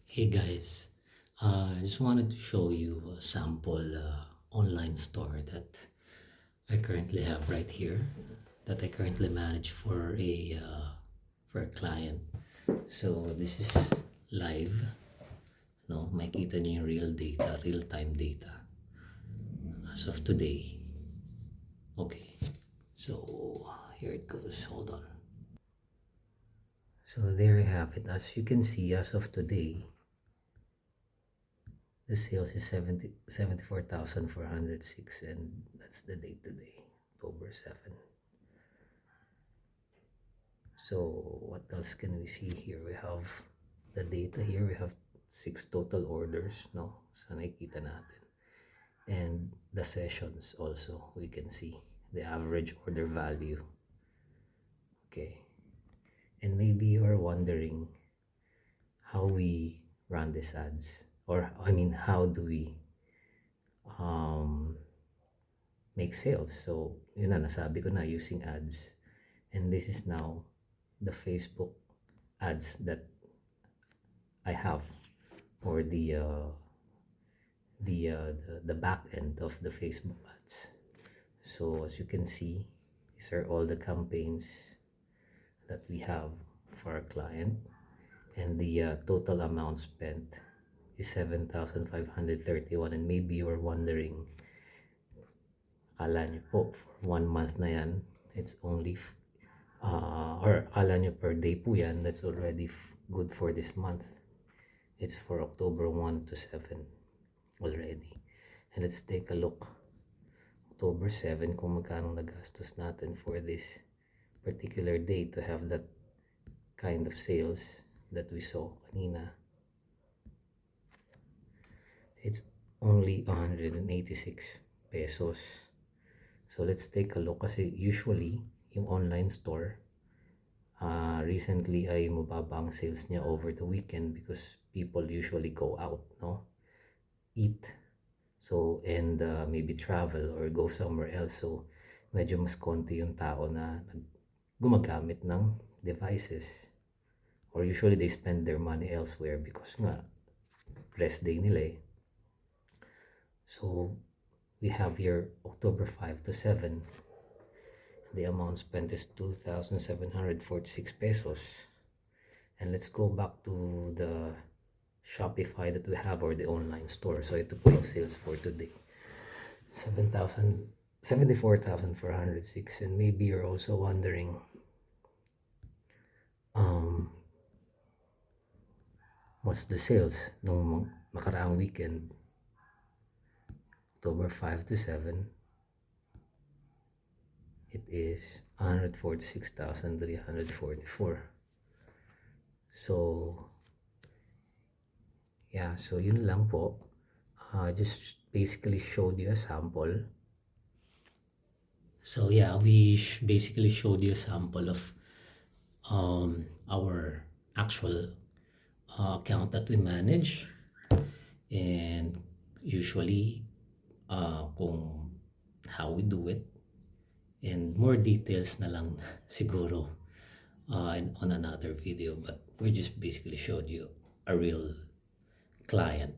Hey guys, I just wanted to show you a sample online store that I currently have right here that I currently manage for a client. So this is live, no, makita niyo yung real data, real-time data as of today. Okay, so here it goes. Hold on. So there you have it. As you can see, as of today, the sales is 74,406, and that's the date today, October 7. So what else can we see here? We have the data here. We have 6 total orders, no? So nakikita natin. And the sessions also, we can see the average order value. Okay. And maybe you are wondering how we run these ads, or I mean, how do we make sales? So yun na, nasabi ko na, using ads. And this is now the Facebook ads that I have, or the back end of the Facebook ads. So as you can see, these are all the campaigns that we have for our client, and the total amount spent is 7,531. And maybe you're wondering, akala nyo po for 1 month na yan, it's only or akala nyo per day po yan, that's already good for this month. It's for October 1 to 7 already. And let's take a look, October 7, kung magkano nagastos natin for this particular day to have that kind of sales that we saw kanina. It's only 186 pesos. So let's take a look, kasi usually yung online store, recently ay mababa ang sales niya over the weekend because people usually go out, no, eat, so and maybe travel or go somewhere else. So medyo mas konti yung tao na gumagamit ng devices, or usually they spend their money elsewhere because nga rest day nila eh. So we have here October 5 to 7. The amount spent is 2,746 pesos. And let's go back to the Shopify that we have, or the online store. So ito po yung sales for today, 74,406. And maybe you're also wondering, what's the sales nung nakaraang weekend, October 5 to 7? It is 146,344. So yeah, so yun lang po. Just basically showed you a sample. So yeah, we basically showed you a sample of our actual account that we manage, and usually kung how we do it, and more details na lang siguro on another video, but we just basically showed you a real client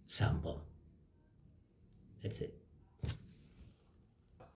sample. That's it.